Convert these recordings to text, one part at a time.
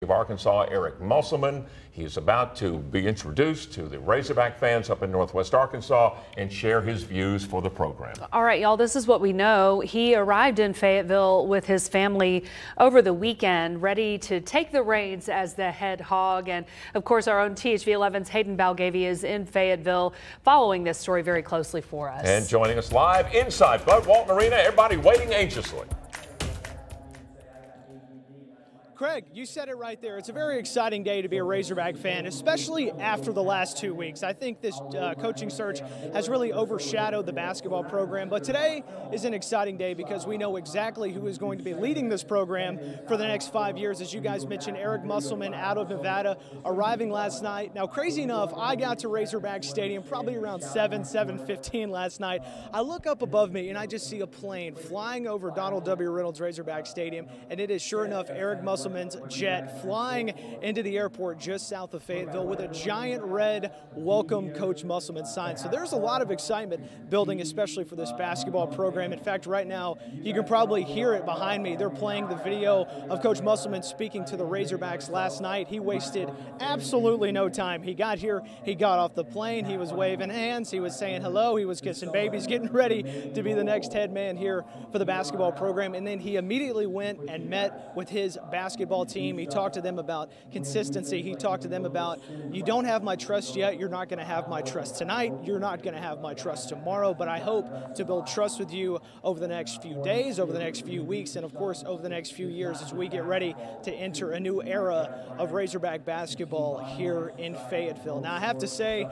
of Arkansas, Eric Musselman. He's about to be introduced to the Razorback fans up in Northwest Arkansas and share his views for the program. All right, y'all, this is what we know. He arrived in Fayetteville with his family over the weekend, ready to take the reins as the head hog. And of course, our own THV 11's Hayden Balgavy is in Fayetteville following this story very closely for us. And joining us live inside Bud Walton Arena, everybody waiting anxiously. Craig, you said it right there. It's a very exciting day to be a Razorback fan, especially after the last 2 weeks. I think this coaching search has really overshadowed the basketball program. But today is an exciting day because we know exactly who is going to be leading this program for the next 5 years. As you guys mentioned, Eric Musselman out of Nevada arriving last night. Now, crazy enough, I got to Razorback Stadium probably around 7:15 last night. I look up above me and I just see a plane flying over Donald W. Reynolds Razorback Stadium, and it is sure enough Eric Musselman's jet flying into the airport just south of Fayetteville with a giant red "Welcome Coach Musselman" sign. So there's a lot of excitement building, especially for this basketball program. In fact, right now, you can probably hear it behind me. They're playing the video of Coach Musselman speaking to the Razorbacks last night. He wasted absolutely no time. He got here, he got off the plane, he was waving hands, he was saying hello, he was kissing babies, getting ready to be the next head man here for the basketball program. And then he immediately went and met with his basketball team. He talked to them about consistency. He talked to them about, you don't have my trust yet, you're not going to have my trust tonight, you're not going to have my trust tomorrow, but I hope to build trust with you over the next few days, over the next few weeks, and of course over the next few years as we get ready to enter a new era of Razorback basketball here in Fayetteville. Now, I have to say,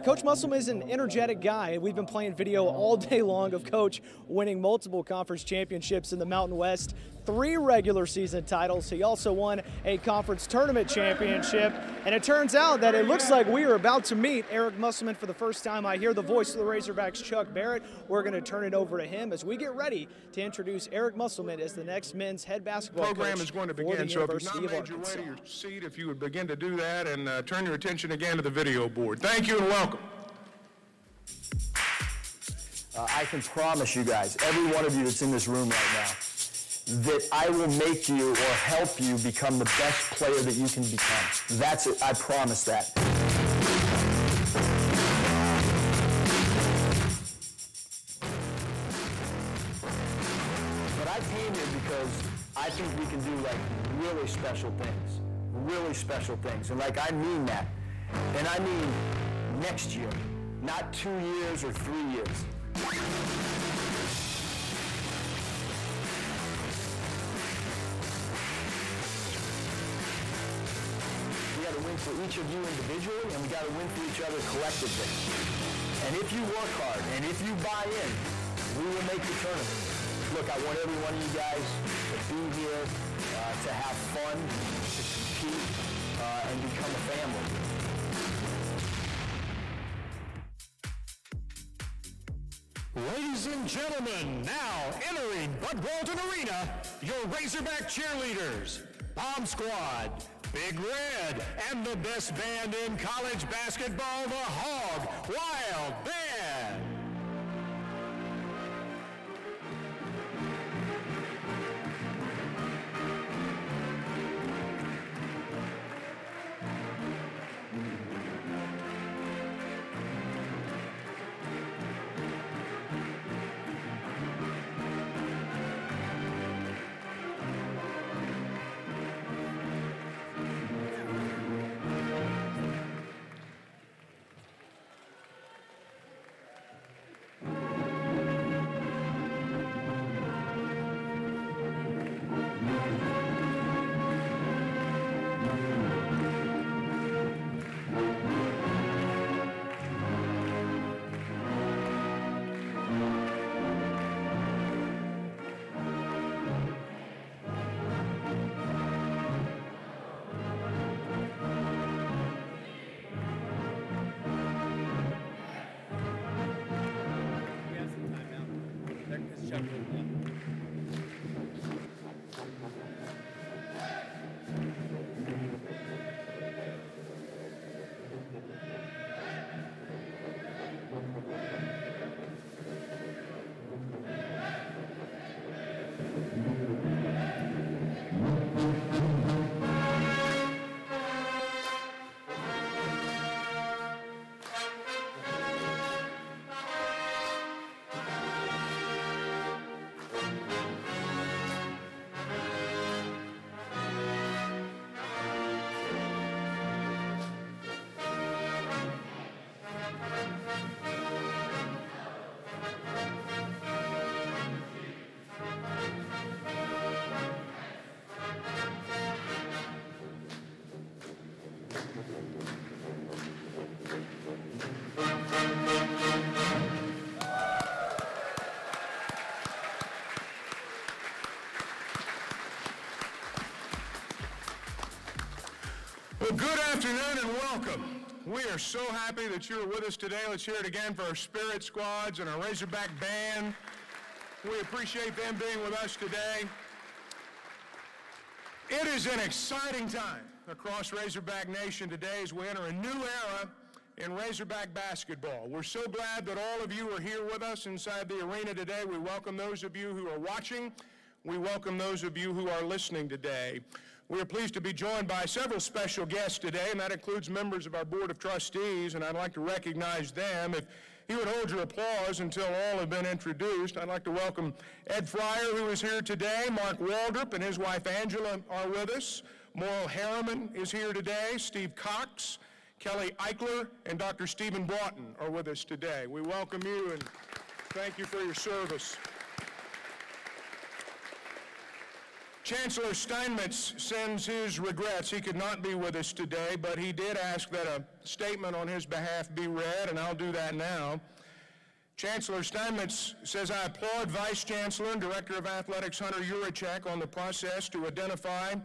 Coach Musselman is an energetic guy. We've been playing video all day long of Coach winning multiple conference championships in the Mountain West, 3 regular season titles. He also won a conference tournament championship. And it turns out that it looks like we are about to meet Eric Musselman for the first time. I hear the voice of the Razorbacks, Chuck Barrett. We're going to turn it over to him as we get ready to introduce Eric Musselman as the next men's head basketball coach. The program is going to begin, so if you've not made your way to your seat, if you would begin to do that and turn your attention again to the video board. Thank you and welcome. I can promise you guys, every one of you that's in this room right now, that I will make you or help you become the best player that you can become. That's it. I promise that. But I came here because I think we can do like really special things. Really special things. And like, I mean that. And I mean next year, not 2 years or 3 years. We got to win for each of you individually, and we got to win for each other collectively. And if you work hard, and if you buy in, we will make the tournament. Look, I want every one of you guys to be here, to have fun, to compete, and become a family. Ladies and gentlemen, now entering Bud Walton Arena, your Razorback cheerleaders, Bomb Squad, Big Red, and the best band in college basketball, the Hog Wild Band. Well, good afternoon and welcome. We are so happy that you're with us today. Let's hear it again for our Spirit Squads and our Razorback Band. We appreciate them being with us today. It is an exciting time across Razorback Nation today as we enter a new era in Razorback basketball. We're so glad that all of you are here with us inside the arena today. We welcome those of you who are watching. We welcome those of you who are listening today. We are pleased to be joined by several special guests today, and that includes members of our Board of Trustees, and I'd like to recognize them. If you would hold your applause until all have been introduced, I'd like to welcome Ed Fryer, who is here today. Mark Waldrop and his wife Angela are with us. Morrill Harriman is here today. Steve Cox, Kelly Eichler, and Dr. Stephen Broughton are with us today. We welcome you and thank you for your service. Chancellor Steinmetz sends his regrets. He could not be with us today, but he did ask that a statement on his behalf be read, and I'll do that now. Chancellor Steinmetz says, I applaud Vice Chancellor and Director of Athletics Hunter Yurachek on the process to identify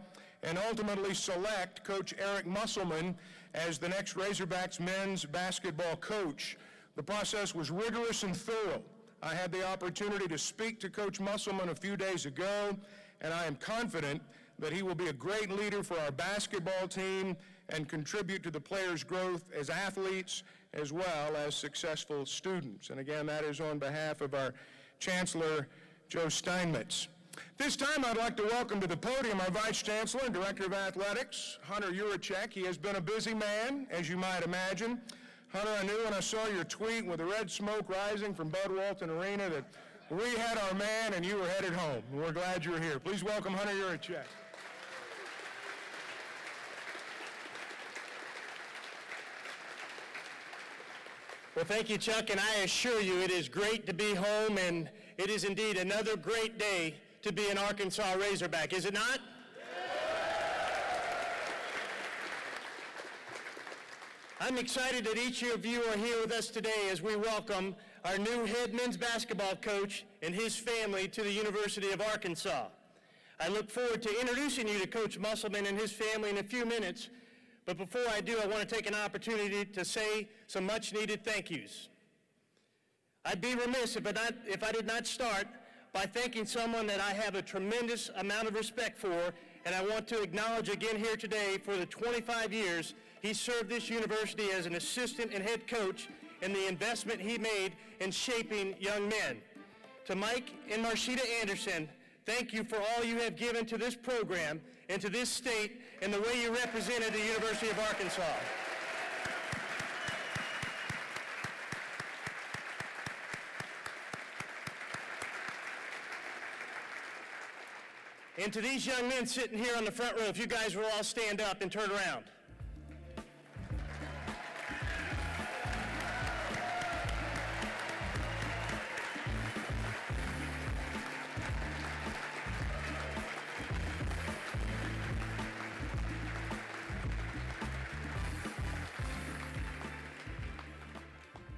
and ultimately select Coach Eric Musselman as the next Razorbacks men's basketball coach. The process was rigorous and thorough. I had the opportunity to speak to Coach Musselman a few days ago, and I am confident that he will be a great leader for our basketball team and contribute to the players' growth as athletes as well as successful students. And again, that is on behalf of our Chancellor, Joe Steinmetz. This time, I'd like to welcome to the podium our Vice Chancellor and Director of Athletics, Hunter Yurachek. He has been a busy man, as you might imagine. Hunter, I knew when I saw your tweet with the red smoke rising from Bud Walton Arena that we had our man and you were headed home. We're glad you're here. Please welcome Hunter Yurachek. Well, thank you, Chuck, and I assure you it is great to be home, and it is indeed another great day to be an Arkansas Razorback, is it not? I'm excited that each of you are here with us today as we welcome our new head men's basketball coach and his family to the University of Arkansas. I look forward to introducing you to Coach Musselman and his family in a few minutes, but before I do, I want to take an opportunity to say some much-needed thank yous. I'd be remiss if I did not start by thanking someone that I have a tremendous amount of respect for, and I want to acknowledge again here today for the 25 years he served this university as an assistant and head coach and the investment he made in shaping young men. To Mike and Marshita Anderson, thank you for all you have given to this program and to this state and the way you represented the University of Arkansas. And to these young men sitting here on the front row, if you guys will all stand up and turn around.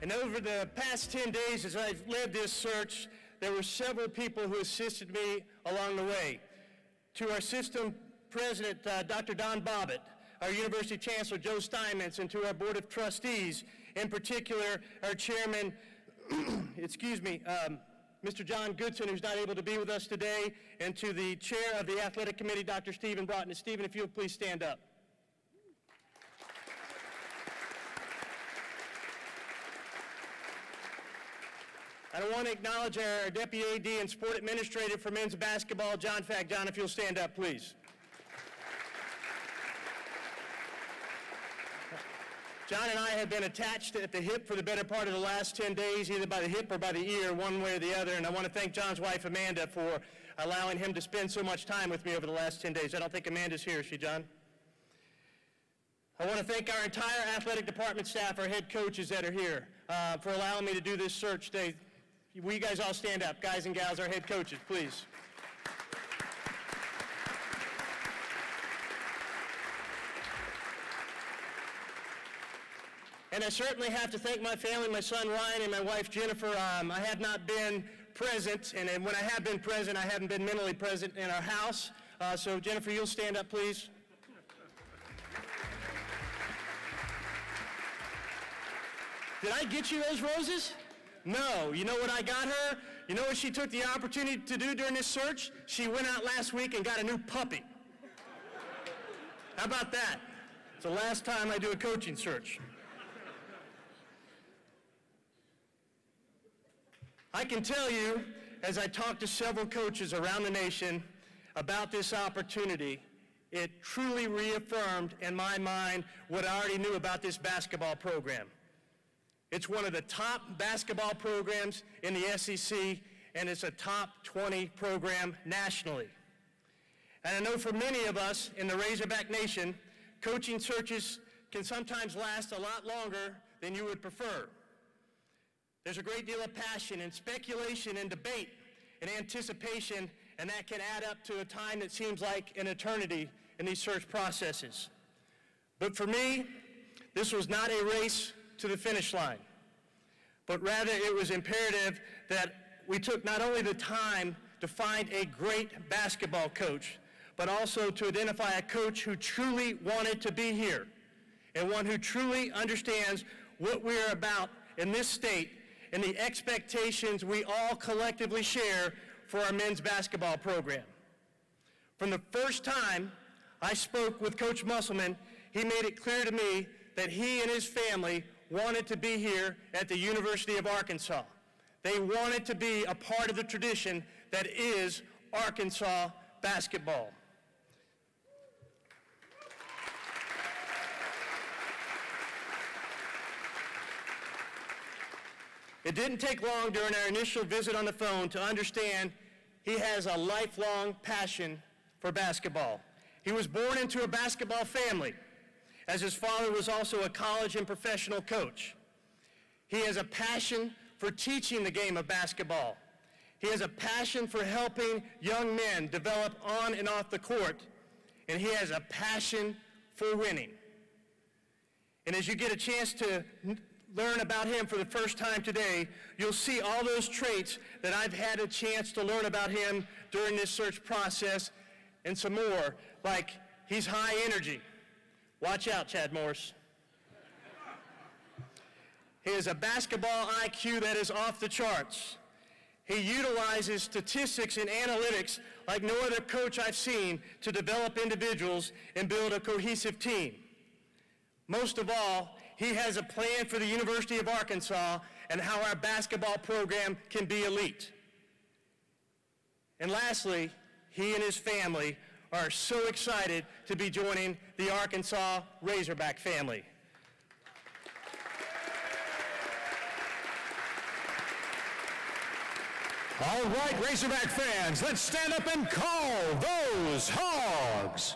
And over the past 10 days, as I've led this search, there were several people who assisted me along the way. To our system president, Dr. Don Bobbitt, our University Chancellor, Joe Steinmetz, and to our Board of Trustees, in particular, our Chairman, Mr. John Goodson, who's not able to be with us today, and to the Chair of the Athletic Committee, Dr. Stephen Broughton. And Stephen, if you'll please stand up. I want to acknowledge our Deputy AD and Sport Administrator for men's basketball, John Fack. John, if you'll stand up, please. John and I have been attached at the hip for the better part of the last 10 days, either by the hip or by the ear, one way or the other, and I want to thank John's wife, Amanda, for allowing him to spend so much time with me over the last 10 days. I don't think Amanda's here, is she, John? I want to thank our entire athletic department staff, our head coaches that are here, for allowing me to do this search today. Will you guys all stand up, guys and gals, our head coaches, please. And I certainly have to thank my family, my son Ryan and my wife Jennifer. I have not been present, and when I have been present, I haven't been mentally present in our house. So Jennifer, you'll stand up, please. Did I get you those roses? No. You know what I got her? You know what she took the opportunity to do during this search? She went out last week and got a new puppy. How about that? It's the last time I do a coaching search. I can tell you, as I talked to several coaches around the nation about this opportunity, it truly reaffirmed in my mind what I already knew about this basketball program. It's one of the top basketball programs in the SEC, and it's a top 20 program nationally. And I know for many of us in the Razorback Nation, coaching searches can sometimes last a lot longer than you would prefer. There's a great deal of passion and speculation and debate and anticipation, and that can add up to a time that seems like an eternity in these search processes. But for me, this was not a race to the finish line, but rather it was imperative that we took not only the time to find a great basketball coach, but also to identify a coach who truly wanted to be here and one who truly understands what we are about in this state and the expectations we all collectively share for our men's basketball program. From the first time I spoke with Coach Musselman, he made it clear to me that he and his family wanted to be here at the University of Arkansas. They wanted to be a part of the tradition that is Arkansas basketball. It didn't take long during our initial visit on the phone to understand he has a lifelong passion for basketball. He was born into a basketball family, as his father was also a college and professional coach. He has a passion for teaching the game of basketball. He has a passion for helping young men develop on and off the court, and he has a passion for winning. And as you get a chance to learn about him for the first time today, you'll see all those traits that I've had a chance to learn about him during this search process, and some more, like he's high energy. Watch out, Chad Morris. He has a basketball IQ that is off the charts. He utilizes statistics and analytics like no other coach I've seen to develop individuals and build a cohesive team. Most of all, he has a plan for the University of Arkansas and how our basketball program can be elite. And lastly, he and his family are so excited to be joining the Arkansas Razorback family. All right, Razorback fans, let's stand up and call those Hogs.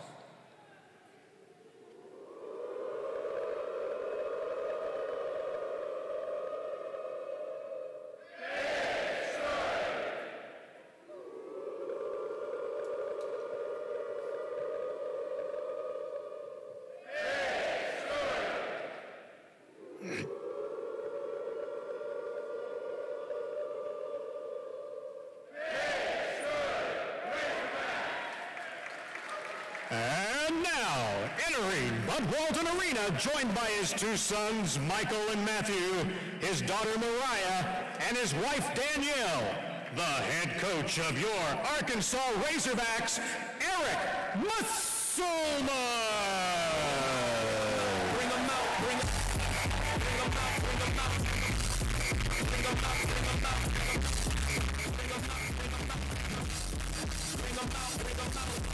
And now, entering Bud Walton Arena, joined by his two sons, Michael and Matthew, his daughter Mariah, and his wife Danielle, the head coach of your Arkansas Razorbacks, Eric Musselman. Bring them out, bring them out, bring them out, bring them out, bring them out, bring them out, bring them out, bring them out, bring them out, bring them out.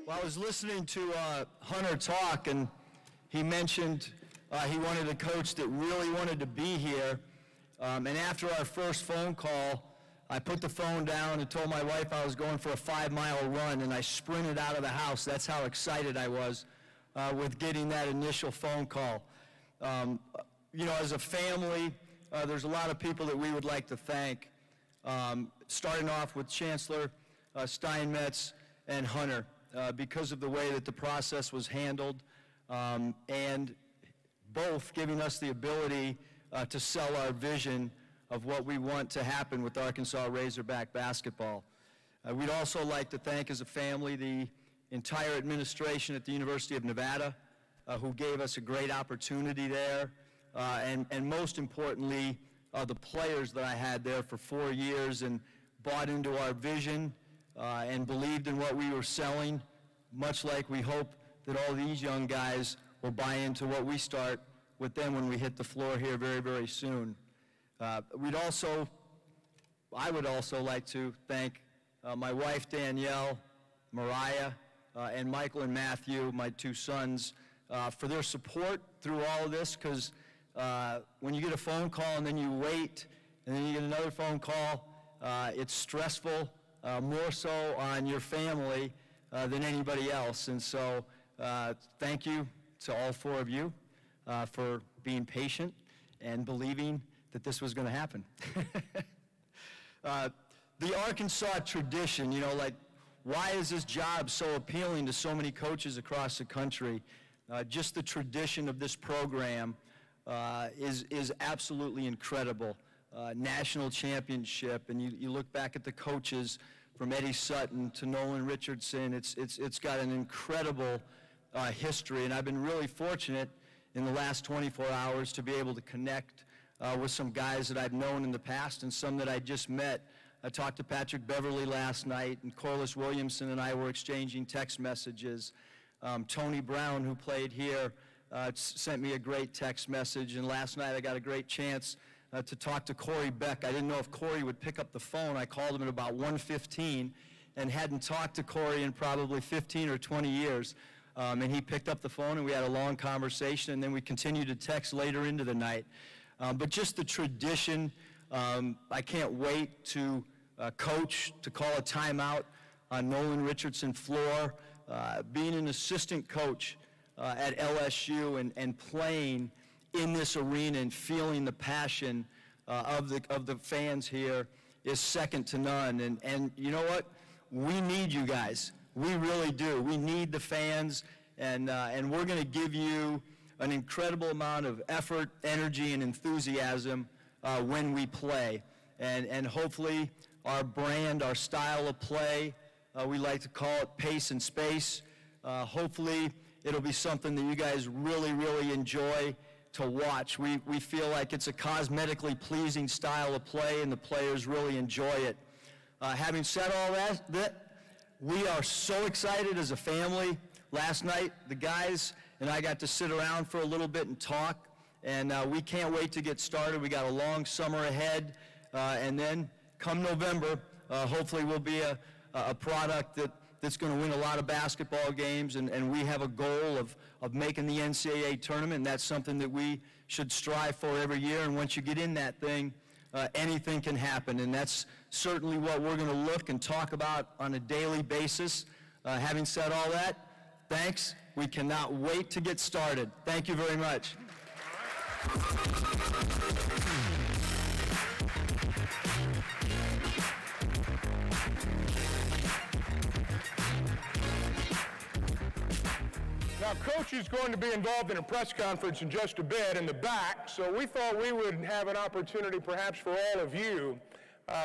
Well, I was listening to Hunter talk, and he mentioned he wanted a coach that really wanted to be here. And after our first phone call, I put the phone down and told my wife I was going for a 5-mile run, and I sprinted out of the house. That's how excited I was with getting that initial phone call. You know, as a family, there's a lot of people that we would like to thank, starting off with Chancellor Steinmetz and Hunter, because of the way that the process was handled, and both giving us the ability to sell our vision of what we want to happen with Arkansas Razorback basketball. We'd also like to thank, as a family, the entire administration at the University of Nevada, who gave us a great opportunity there, and most importantly, the players that I had there for 4 years and bought into our vision and believed in what we were selling, much like we hope that all these young guys will buy into what we start with them when we hit the floor here very, very soon. I would also like to thank my wife Danielle, Mariah, and Michael and Matthew, my 2 sons, for their support through all of this, because when you get a phone call and then you wait and then you get another phone call, it's stressful, more so on your family than anybody else. And so thank you to all 4 of you for being patient and believing that this was going to happen. The Arkansas tradition, you know, like, why is this job so appealing to so many coaches across the country? Just the tradition of this program is absolutely incredible. National championship, and you look back at the coaches from Eddie Sutton to Nolan Richardson, it's got an incredible history, and I've been really fortunate in the last 24 hours to be able to connect with some guys that I've known in the past and some that I just met. I talked to Patrick Beverly last night, and Corliss Williamson and I were exchanging text messages. Tony Brown, who played here, sent me a great text message, and last night I got a great chance to talk to Corey Beck. I didn't know if Corey would pick up the phone. I called him at about 1:15 and hadn't talked to Corey in probably 15 or 20 years. And he picked up the phone and we had a long conversation, and then we continued to text later into the night. But just the tradition, I can't wait to coach, to call a timeout on Nolan Richardson floor, being an assistant coach at LSU and playing in this arena and feeling the passion of the fans here is second to none. And you know what? We need you guys. We really do. We need the fans, and we're going to give you an incredible amount of effort, energy, and enthusiasm when we play. And hopefully our brand, our style of play, we like to call it pace and space. Hopefully it'll be something that you guys really, really enjoy to watch. We feel like it's a cosmetically pleasing style of play, and the players really enjoy it. Having said all that, we are so excited as a family. Last night, the guys and I got to sit around for a little bit and talk, and we can't wait to get started. We got a long summer ahead, and then come November, hopefully we'll be a product that's going to win a lot of basketball games, and we have a goal of making the NCAA tournament, and that's something that we should strive for every year. And once you get in that thing, anything can happen, and that's certainly what we're going to look and talk about on a daily basis. Having said all that, thanks. We cannot wait to get started. Thank you very much. Now, Coach is going to be involved in a press conference in just a bit in the back, so we thought we would have an opportunity perhaps for all of you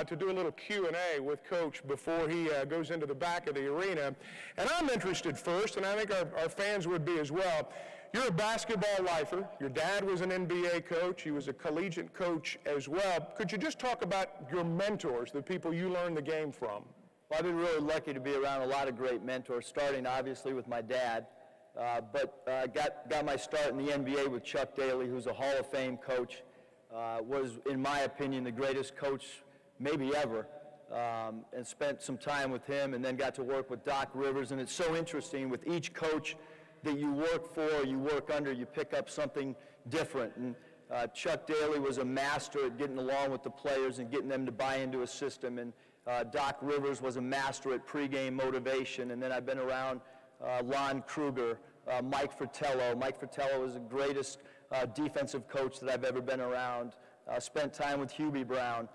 to do a little Q&A with Coach before he goes into the back of the arena. And I'm interested first, and I think our fans would be as well. You're a basketball lifer. Your dad was an NBA coach. He was a collegiate coach as well. Could you just talk about your mentors, the people you learned the game from? Well, I've been really lucky to be around a lot of great mentors, starting obviously with my dad. But got my start in the NBA with Chuck Daly, who's a Hall of Fame coach, was, in my opinion, the greatest coach maybe ever, and spent some time with him, and then got to work with Doc Rivers. And it's so interesting, with each coach that you work for, you work under, you pick up something different. And Chuck Daly was a master at getting along with the players and getting them to buy into a system, and Doc Rivers was a master at pregame motivation. And then I've been around Lon Kruger, Mike Fratello. Mike Fratello is the greatest defensive coach that I've ever been around. Spent time with Hubie Brown.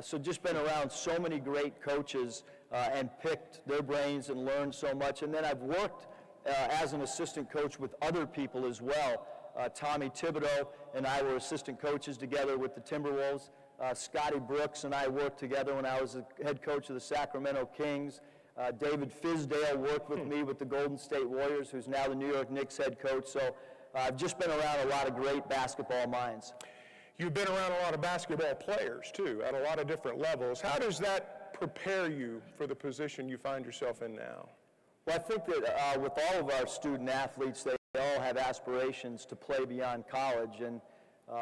So just been around so many great coaches and picked their brains and learned so much. And then I've worked as an assistant coach with other people as well. Tommy Thibodeau and I were assistant coaches together with the Timberwolves. Scotty Brooks and I worked together when I was the head coach of the Sacramento Kings. David Fizdale worked with me with the Golden State Warriors, who's now the New York Knicks head coach. So I've just been around a lot of great basketball minds. You've been around a lot of basketball players, too, at a lot of different levels. How does that prepare you for the position you find yourself in now? Well, I think that with all of our student athletes, they all have aspirations to play beyond college. And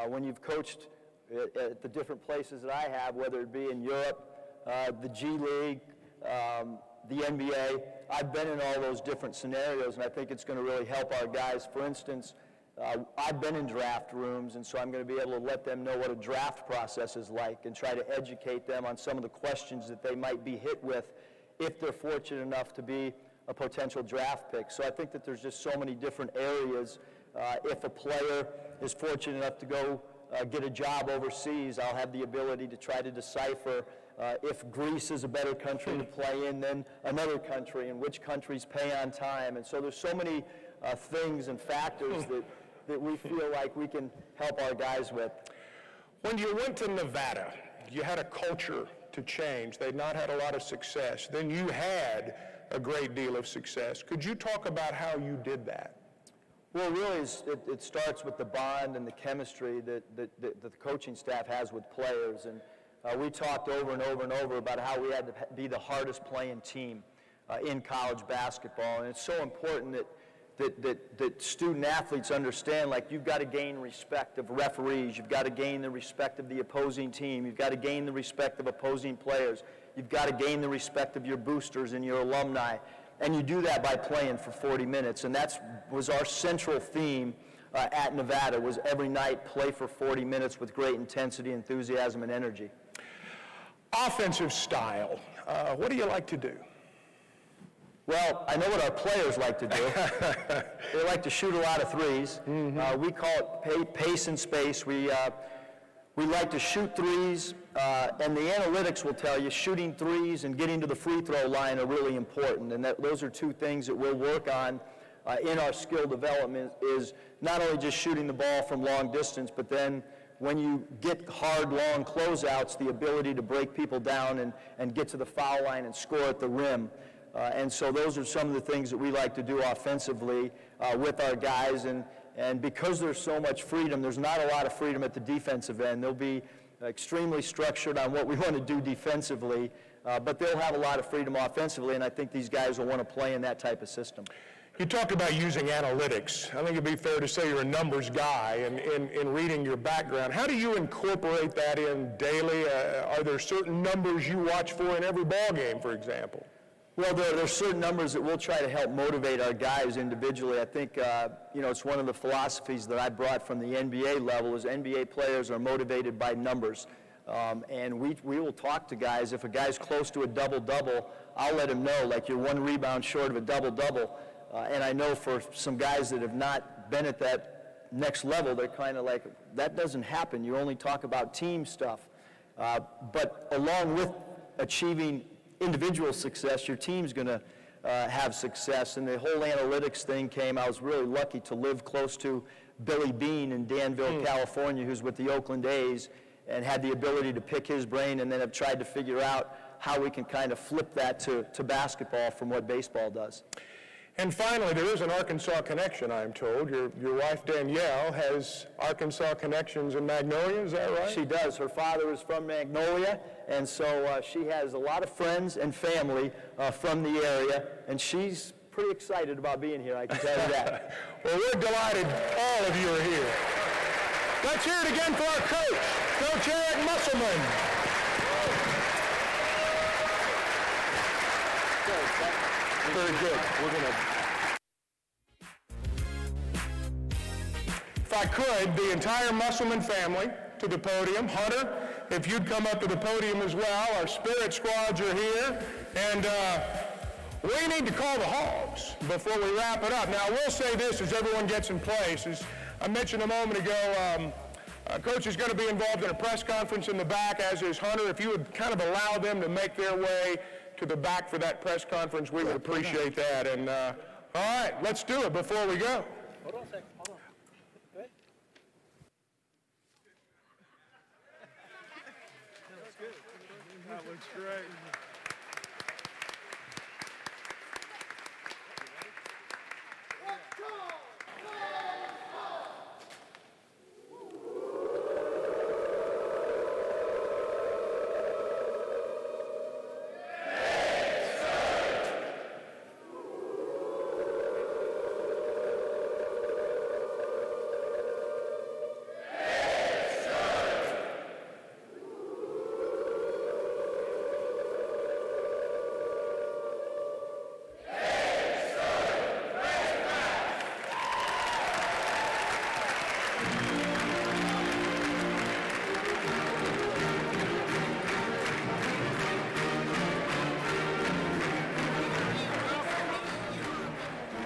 when you've coached at the different places that I have, whether it be in Europe, the G League, the NBA, I've been in all those different scenarios, and I think it's going to really help our guys. For instance, I've been in draft rooms, and so I'm going to be able to let them know what a draft process is like and try to educate them on some of the questions that they might be hit with if they're fortunate enough to be a potential draft pick. So I think that there's just so many different areas. If a player is fortunate enough to go get a job overseas, I'll have the ability to try to decipher if Greece is a better country to play in than another country, and which countries pay on time. And so there's so many things and factors that we feel like we can help our guys with. When you went to Nevada, you had a culture to change. They'd not had a lot of success. Then you had a great deal of success. Could you talk about how you did that? Well, really, it starts with the bond and the chemistry that the coaching staff has with players. And we talked over and over and over about how we had to be the hardest playing team in college basketball. And it's so important that student athletes understand, like, you've got to gain respect of referees, you've got to gain the respect of the opposing team, you've got to gain the respect of opposing players, you've got to gain the respect of your boosters and your alumni. And you do that by playing for 40 minutes. And that was our central theme at Nevada, was every night play for 40 minutes with great intensity, enthusiasm, and energy. Offensive style, what do you like to do? Well, I know what our players like to do. They like to shoot a lot of threes. Mm-hmm. We call it pace and space. We like to shoot threes, and the analytics will tell you shooting threes and getting to the free throw line are really important. And those are two things that we'll work on in our skill development, is not only just shooting the ball from long distance, but then when you get hard, long closeouts, the ability to break people down and get to the foul line and score at the rim. And so those are some of the things that we like to do offensively with our guys. And because there's so much freedom, there's not a lot of freedom at the defensive end. They'll be extremely structured on what we want to do defensively, but they'll have a lot of freedom offensively, and I think these guys will want to play in that type of system. You talked about using analytics. I think it'd be fair to say you're a numbers guy in reading your background. How do you incorporate that in daily? Are there certain numbers you watch for in every ball game, for example? Well, there are certain numbers that we'll try to help motivate our guys individually. I think, it's one of the philosophies that I brought from the NBA level is NBA players are motivated by numbers. And we will talk to guys. If a guy's close to a double-double, I'll let him know, like, you're one rebound short of a double-double. And I know for some guys that have not been at that next level, they're kind of like, that doesn't happen. You only talk about team stuff. But along with achieving individual success, your team's going to have success. And the whole analytics thing came. I was really lucky to live close to Billy Bean in Danville, California, who's with the Oakland A's, and had the ability to pick his brain, and then have tried to figure out how we can kind of flip that to basketball from what baseball does. And finally, there is an Arkansas connection, I'm told. Your wife, Danielle, has Arkansas connections in Magnolia, is that right? She does. Her father is from Magnolia, and so she has a lot of friends and family from the area, and she's pretty excited about being here, I can tell you that. Well, we're delighted all of you are here. Let's hear it again for our coach, Coach Eric Musselman. Very good. We're going to I could, the entire Musselman family to the podium. Hunter, if you'd come up to the podium as well. Our spirit squads are here. And we need to call the Hogs before we wrap it up. Now, I will say this as everyone gets in place. As I mentioned a moment ago, Coach is going to be involved in a press conference in the back, as is Hunter. If you would kind of allow them to make their way to the back for that press conference, we would appreciate that. And all right, let's do it before we go. Hold on a second. Hold on. Go ahead. That looks good. That looks great.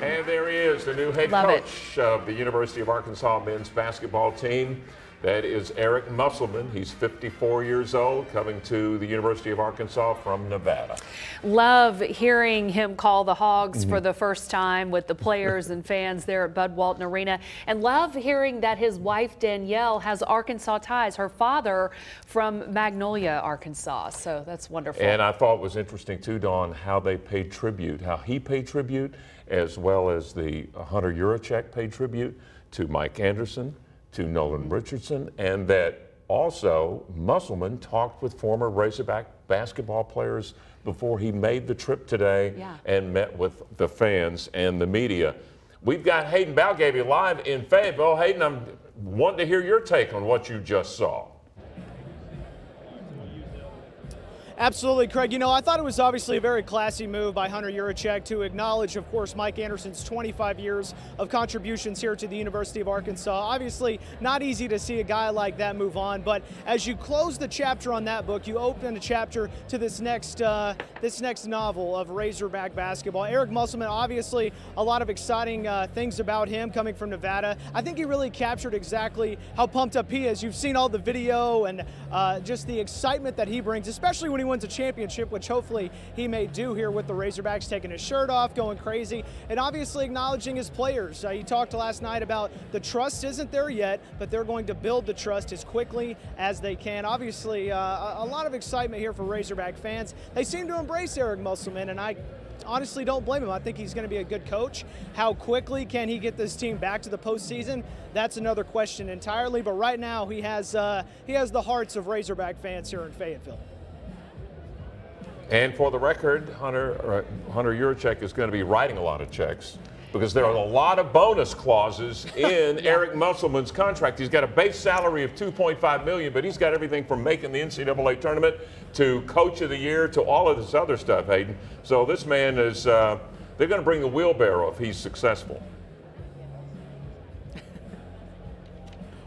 And there he is, the new head coach of the University of Arkansas men's basketball team. That is Eric Musselman. He's 54 years old, coming to the University of Arkansas from Nevada. Love hearing him call the Hogs for the first time with the players and fans there at Bud Walton Arena. And love hearing that his wife, Danielle, has Arkansas ties. Her father from Magnolia, Arkansas. So that's wonderful. And I thought it was interesting, too, Dawn, how they paid tribute, how he paid tribute, as well as the Hunter Yurachek paid tribute to Mike Anderson, to Nolan Richardson, and that also Musselman talked with former Razorback basketball players before he made the trip today and met with the fans and the media. We've got Hayden Balgavy live in Fayetteville. Hayden, I'm wanting to hear your take on what you just saw. Absolutely, Craig. You know, I thought it was obviously a very classy move by Hunter Yurachek to acknowledge, of course, Mike Anderson's 25 years of contributions here to the University of Arkansas. Obviously, not easy to see a guy like that move on, but as you close the chapter on that book, you open a chapter to this next novel of Razorback basketball. Eric Musselman, obviously, a lot of exciting things about him coming from Nevada. I think he really captured exactly how pumped up he is. You've seen all the video and just the excitement that he brings, especially when he wins a championship, which hopefully he may do here with the Razorbacks, taking his shirt off, going crazy, and obviously acknowledging his players. He talked last night about the trust isn't there yet, but they're going to build the trust as quickly as they can. Obviously, a lot of excitement here for Razorback fans. They seem to embrace Eric Musselman, and I honestly don't blame him. I think he's going to be a good coach. How quickly can he get this team back to the postseason? That's another question entirely, but right now he has the hearts of Razorback fans here in Fayetteville. And for the record, Hunter Yurachek is going to be writing a lot of checks because there are a lot of bonus clauses in Eric Musselman's contract. He's got a base salary of $2.5 million, but he's got everything from making the NCAA tournament to Coach of the Year to all of this other stuff, Hayden. So this man is, they're going to bring the wheelbarrow if he's successful.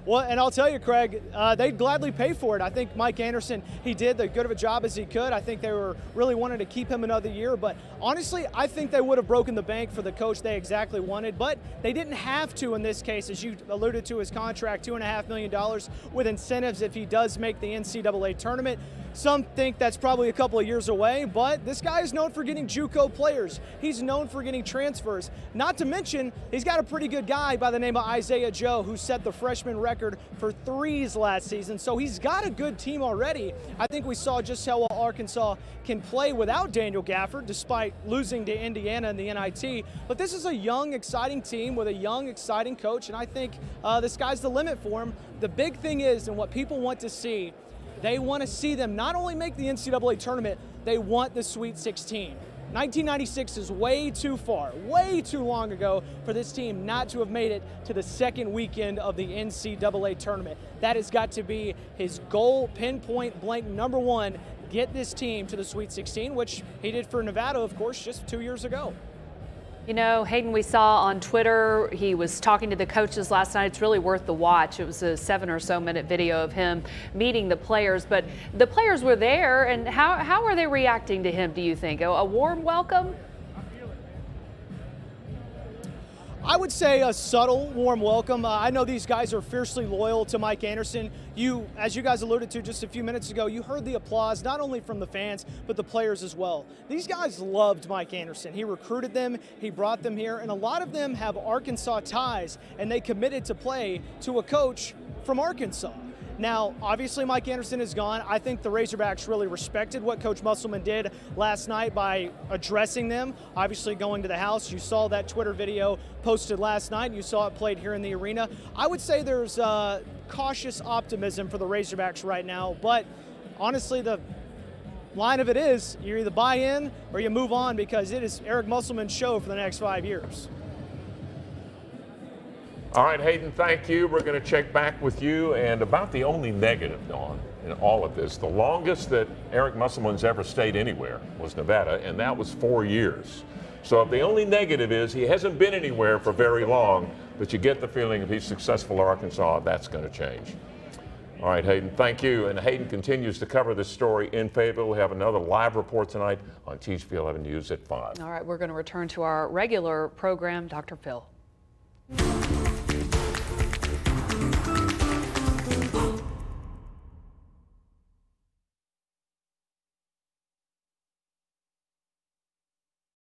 Well, and I'll tell you, Craig, they'd gladly pay for it. I think Mike Anderson, he did as good of a job as he could. I think they were really wanting to keep him another year. But honestly, I think they would have broken the bank for the coach they exactly wanted. But they didn't have to in this case, as you alluded to his contract, $2.5 million with incentives if he does make the NCAA tournament. Some think that's probably a couple of years away, but this guy is known for getting JUCO players. He's known for getting transfers. Not to mention, he's got a pretty good guy by the name of Isaiah Joe, who set the freshman record for threes last season. So he's got a good team already. I think we saw just how well Arkansas can play without Daniel Gafford, despite losing to Indiana in the NIT. But this is a young, exciting team with a young, exciting coach, and I think the sky's the limit for him. The big thing is, and what people want to see, they want to see them not only make the NCAA tournament, they want the Sweet 16. 1996 is way too far, way too long ago for this team not to have made it to the second weekend of the NCAA tournament. That has got to be his goal, pinpoint blank number one, get this team to the Sweet 16, which he did for Nevada, of course, just 2 years ago. You know, Hayden, we saw on Twitter, he was talking to the coaches last night. It's really worth the watch. It was a 7 or so minute video of him meeting the players, but the players were there, and how are they reacting to him, do you think? A warm welcome? I would say a subtle, warm welcome. I know these guys are fiercely loyal to Mike Anderson. As you guys alluded to just a few minutes ago, you heard the applause, not only from the fans, but the players as well. These guys loved Mike Anderson. He recruited them, he brought them here, and a lot of them have Arkansas ties, and they committed to play to a coach from Arkansas. Now, obviously, Mike Anderson is gone. I think the Razorbacks really respected what Coach Musselman did last night by addressing them, obviously going to the house. You saw that Twitter video posted last night. You saw it played here in the arena. I would say there's cautious optimism for the Razorbacks right now, but honestly, the line of it is you either buy in or you move on, because it is Eric Musselman's show for the next 5 years. All right, Hayden, thank you. We're going to check back with you. And about the only negative, Dawn, in all of this, the longest that Eric Musselman's ever stayed anywhere was Nevada, and that was 4 years. So if the only negative is he hasn't been anywhere for very long, but you get the feeling if he's successful at Arkansas, that's going to change. All right, Hayden, thank you. And Hayden continues to cover this story in Fayetteville. We have another live report tonight on THV 11 News at 5. All right, we're going to return to our regular program, Dr. Phil.